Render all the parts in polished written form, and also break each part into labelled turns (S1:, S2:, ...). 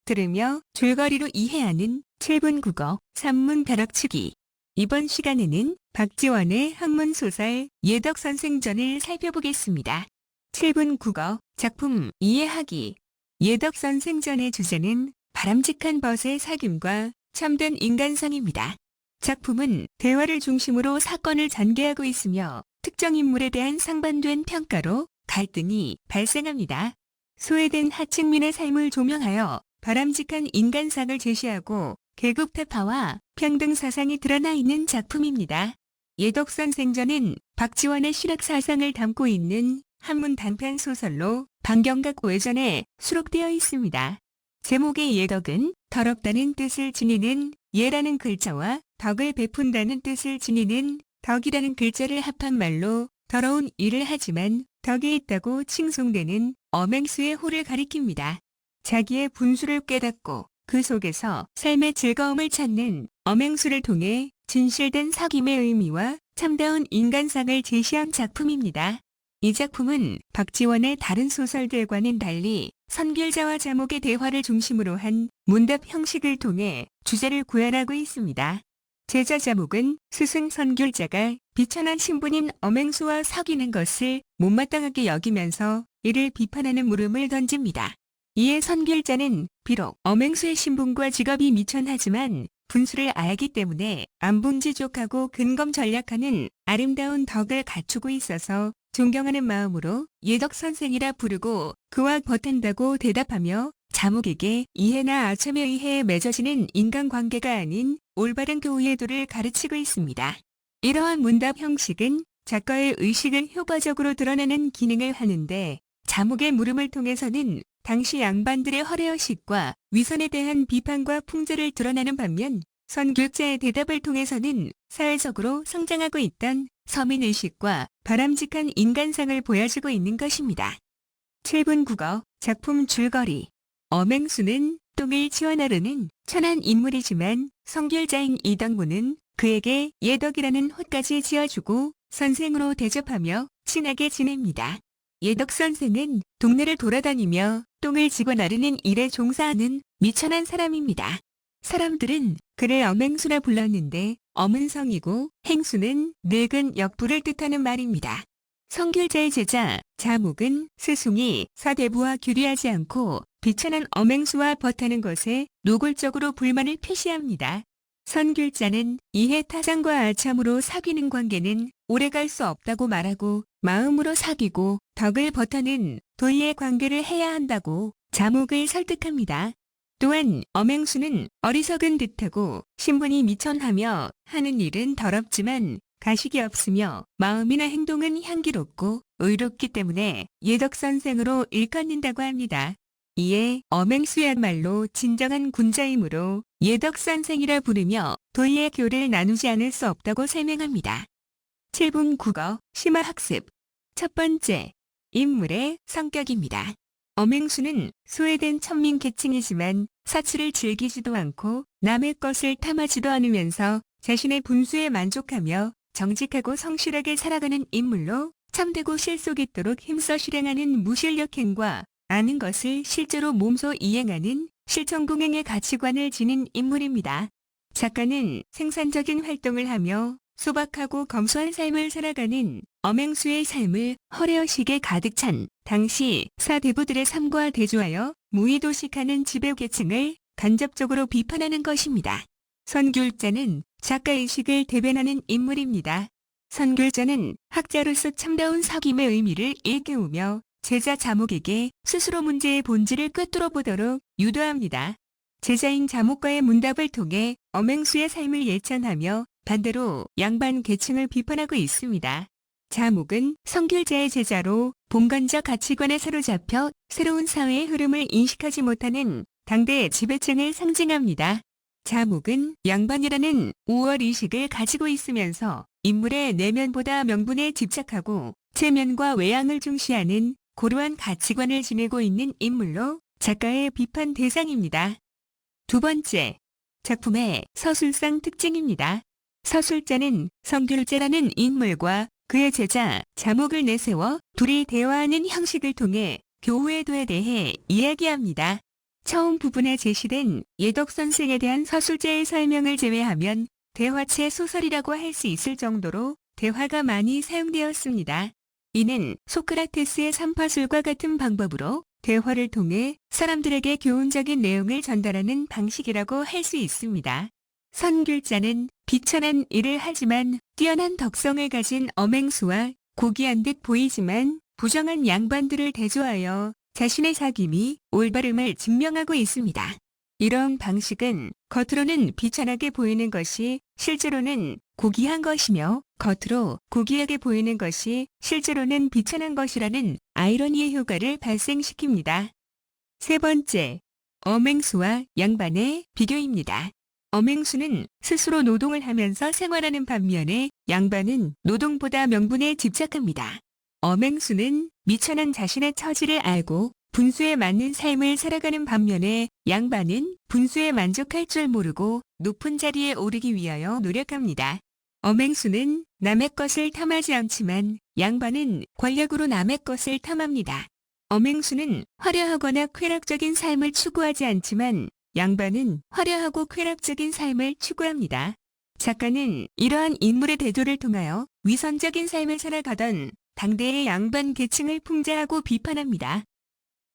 S1: 들으며 줄거리로 이해하는 7분 국어 산문 벼락치기. 이번 시간에는 박지원의 학문소설 예덕선생전을 살펴보겠습니다. 7분 국어 작품 이해하기. 예덕선생전의 주제는 바람직한 벗의 사귐과 참된 인간성입니다. 작품은 대화를 중심으로 사건을 전개하고 있으며 특정 인물에 대한 상반된 평가로 갈등이 발생합니다. 소외된 하층민의 삶을 조명하여 바람직한 인간상을 제시하고 계급타파와 평등 사상이 드러나 있는 작품입니다. 예덕선생전은 박지원의 실학 사상을 담고 있는 한문 단편 소설로 방경각 외전에 수록되어 있습니다. 제목의 예덕은 더럽다는 뜻을 지니는 예라는 글자와 덕을 베푼다는 뜻을 지니는 덕이라는 글자를 합한 말로 더러운 일을 하지만 덕이 있다고 칭송되는 엄행수의 호를 가리킵니다. 자기의 분수를 깨닫고 그 속에서 삶의 즐거움을 찾는 엄행수를 통해 진실된 사귐의 의미와 참다운 인간상을 제시한 작품입니다. 이 작품은 박지원의 다른 소설들과는 달리 선결자와 자목의 대화를 중심으로 한 문답 형식을 통해 주제를 구현하고 있습니다. 제자 자목은 스승 선결자가 비천한 신분인 엄행수와 사귀는 것을 못마땅하게 여기면서 이를 비판하는 물음을 던집니다. 이에 선결자는 비록 엄행수의 신분과 직업이 미천하지만 분수를 알기 때문에 안분지족하고 근검전략하는 아름다운 덕을 갖추고 있어서 존경하는 마음으로 예덕선생이라 부르고 그와 버탄다고 대답하며 자목에게 이해나 아첨에 의해 맺어지는 인간관계가 아닌 올바른 교우의 도를 가르치고 있습니다. 이러한 문답 형식은 작가의 의식을 효과적으로 드러내는 기능을 하는데 자목의 물음을 통해서는 당시 양반들의 허례허식과 위선에 대한 비판과 풍조를 드러내는 반면 선교자의 대답을 통해서는 사회적으로 성장하고 있던 서민의식과 바람직한 인간상을 보여주고 있는 것입니다. 7분 국어 작품 줄거리. 엄행수는 똥을 치워나르는 천한 인물이지만 선결자인 이덕무는 그에게 예덕이라는 호까지 지어주고 선생으로 대접하며 친하게 지냅니다. 예덕선생은 동네를 돌아다니며 똥을 지고 나르는 일에 종사하는 미천한 사람입니다. 사람들은 그를 엄행수라 불렀는데 엄은 성이고 행수는 늙은 역부를 뜻하는 말입니다. 선결자의 제자 자목은 스승이 사대부와 교류하지 않고 비천한 엄행수와 버타는 것에 노골적으로 불만을 표시합니다. 선결자는 이해 타장과 아참으로 사귀는 관계는 오래갈 수 없다고 말하고 마음으로 사귀고 덕을 버타는 도의의 관계를 해야 한다고 자목을 설득합니다. 또한 엄행수는 어리석은 듯하고 신분이 미천하며 하는 일은 더럽지만 가식이 없으며 마음이나 행동은 향기롭고 의롭기 때문에 예덕선생으로 일컫는다고 합니다. 이에 엄행수야말로 진정한 군자이므로 예덕선생이라 부르며 도의의 교를 나누지 않을 수 없다고 설명합니다. 7분 국어 심화학습. 첫 번째, 인물의 성격입니다. 엄행수는 소외된 천민 계층이지만 사치를 즐기지도 않고 남의 것을 탐하지도 않으면서 자신의 분수에 만족하며 정직하고 성실하게 살아가는 인물로 참되고 실속 있도록 힘써 실행하는 무실력행과 아는 것을 실제로 몸소 이행하는 실천공행의 가치관을 지닌 인물입니다. 작가는 생산적인 활동을 하며 소박하고 검소한 삶을 살아가는 엄행수의 삶을 허례허식에 가득 찬 당시 사대부들의 삶과 대조하여 무의도식하는 지배계층을 간접적으로 비판하는 것입니다. 선귤자는 작가의식을 대변하는 인물입니다. 선귤자는 학자로서 참다운 사귐의 의미를 일깨우며 제자 자목에게 스스로 문제의 본질을 꿰뚫어 보도록 유도합니다. 제자인 자목과의 문답을 통해 엄행수의 삶을 예찬하며 반대로 양반 계층을 비판하고 있습니다. 자목은 선귤자의 제자로 봉건적 가치관에 사로잡혀 새로운 사회의 흐름을 인식하지 못하는 당대의 지배층을 상징합니다. 자목은 양반이라는 우월의식을 가지고 있으면서 인물의 내면보다 명분에 집착하고 체면과 외양을 중시하는 고루한 가치관을 지니고 있는 인물로 작가의 비판 대상입니다. 두 번째, 작품의 서술상 특징입니다. 서술자는 선귤자라는 인물과 그의 제자 자목을 내세워 둘이 대화하는 형식을 통해 교우의 도에 대해 이야기합니다. 처음 부분에 제시된 예덕선생에 대한 서술자의 설명을 제외하면 대화체 소설이라고 할 수 있을 정도로 대화가 많이 사용되었습니다. 이는 소크라테스의 삼파술과 같은 방법으로 대화를 통해 사람들에게 교훈적인 내용을 전달하는 방식이라고 할 수 있습니다. 선귤자는 비천한 일을 하지만 뛰어난 덕성을 가진 엄행수와 고귀한 듯 보이지만 부정한 양반들을 대조하여 자신의 사귐이 올바름을 증명하고 있습니다. 이런 방식은 겉으로는 비천하게 보이는 것이 실제로는 고귀한 것이며 겉으로 고귀하게 보이는 것이 실제로는 비천한 것이라는 아이러니의 효과를 발생시킵니다. 세 번째, 엄행수와 양반의 비교입니다. 엄행수는 스스로 노동을 하면서 생활하는 반면에 양반은 노동보다 명분에 집착합니다. 엄행수는 미천한 자신의 처지를 알고 분수에 맞는 삶을 살아가는 반면에 양반은 분수에 만족할 줄 모르고 높은 자리에 오르기 위하여 노력합니다. 엄행수는 남의 것을 탐하지 않지만 양반은 권력으로 남의 것을 탐합니다. 엄행수는 화려하거나 쾌락적인 삶을 추구하지 않지만 양반은 화려하고 쾌락적인 삶을 추구합니다. 작가는 이러한 인물의 대조를 통하여 위선적인 삶을 살아가던 당대의 양반 계층을 풍자하고 비판합니다.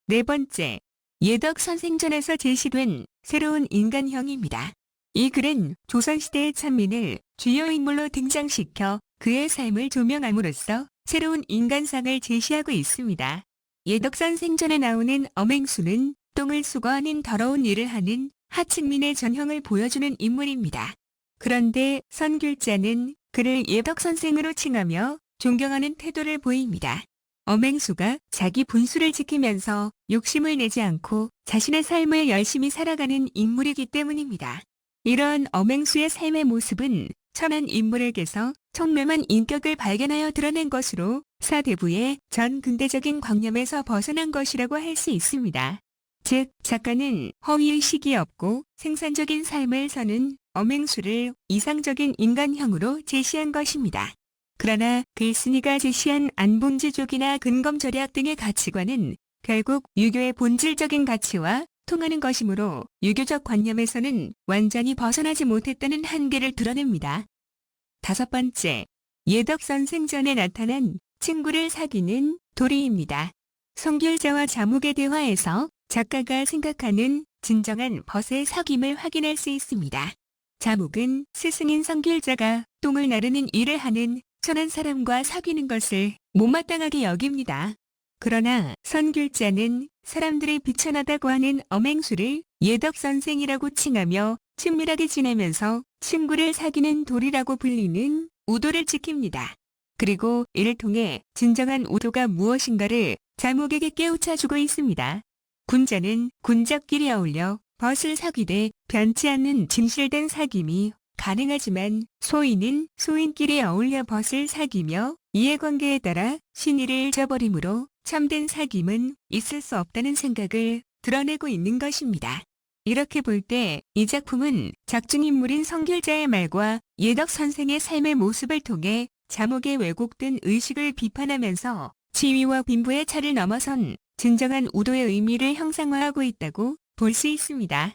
S1: 네 번째, 예덕선생전에서 제시된 새로운 인간형입니다. 이 글은 조선시대의 찬민을 주요 인물로 등장시켜 그의 삶을 조명함으로써 새로운 인간상을 제시하고 있습니다. 예덕선생전에 나오는 엄행수는 똥을 수거하는 더러운 일을 하는 하층민의 전형을 보여주는 인물입니다. 그런데 선귤자는 그를 예덕선생으로 칭하며 존경하는 태도를 보입니다. 엄행수가 자기 분수를 지키면서 욕심을 내지 않고 자신의 삶을 열심히 살아가는 인물이기 때문입니다. 이러한 엄행수의 삶의 모습은 천한 인물에게서 청렴한 인격을 발견하여 드러낸 것으로 사대부의 전 근대적인 관념에서 벗어난 것이라고 할 수 있습니다. 즉, 작가는 허위의식이 없고 생산적인 삶을 사는 엄행수를 이상적인 인간형으로 제시한 것입니다. 그러나 글쓴이가 제시한 안봉지족이나 근검절약 등의 가치관은 결국 유교의 본질적인 가치와 통하는 것이므로 유교적 관념에서는 완전히 벗어나지 못했다는 한계를 드러냅니다. 다섯 번째, 예덕선생전에 나타난 친구를 사귀는 도리입니다. 선귤자와 자목의 대화에서 작가가 생각하는 진정한 벗의 사귐을 확인할 수 있습니다. 자목은 스승인 선귤자가 똥을 나르는 일을 하는 천한 사람과 사귀는 것을 못마땅하게 여깁니다. 그러나 선귤자는 사람들이 비천하다고 하는 엄행수를 예덕선생이라고 칭하며 친밀하게 지내면서 친구를 사귀는 도리라고 불리는 우도를 지킵니다. 그리고 이를 통해 진정한 우도가 무엇인가를 자목에게 깨우쳐주고 있습니다. 군자는 군자끼리 어울려 벗을 사귀되 변치 않는 진실된 사귐이 가능하지만 소인은 소인끼리 어울려 벗을 사귀며 이해관계에 따라 신의를 잃어버리므로 참된 사귐은 있을 수 없다는 생각을 드러내고 있는 것입니다. 이렇게 볼 때 이 작품은 작중인물인 선귤자의 말과 예덕선생의 삶의 모습을 통해 자목의 왜곡된 의식을 비판하면서 지위와 빈부의 차를 넘어선 진정한 우도의 의미를 형상화하고 있다고 볼 수 있습니다.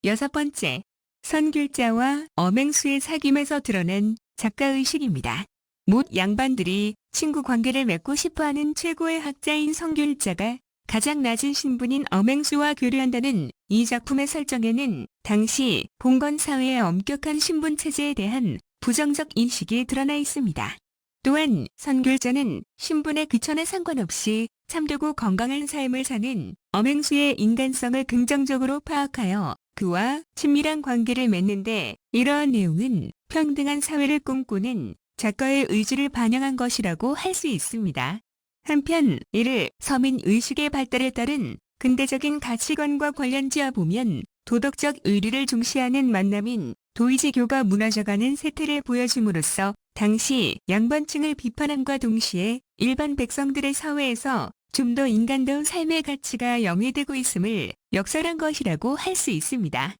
S1: 여섯 번째, 선귤자와 엄행수의 사귐에서 드러낸 작가의식입니다. 못 양반들이 친구 관계를 맺고 싶어하는 최고의 학자인 선귤자가 가장 낮은 신분인 엄행수와 교류한다는 이 작품의 설정에는 당시 봉건 사회의 엄격한 신분 체제에 대한 부정적 인식이 드러나 있습니다. 또한 선귤자는 신분의 귀천에 상관없이 참되고 건강한 삶을 사는 엄행수의 인간성을 긍정적으로 파악하여 그와 친밀한 관계를 맺는데 이러한 내용은 평등한 사회를 꿈꾸는 작가의 의지를 반영한 것이라고 할 수 있습니다. 한편 이를 서민 의식의 발달에 따른 근대적인 가치관과 관련지어 보면 도덕적 의리를 중시하는 만남인 도의지교가 무너져가는 세태를 보여줌으로써 당시 양반층을 비판함과 동시에 일반 백성들의 사회에서 좀 더 인간다운 삶의 가치가 영위되고 있음을 역설한 것이라고 할 수 있습니다.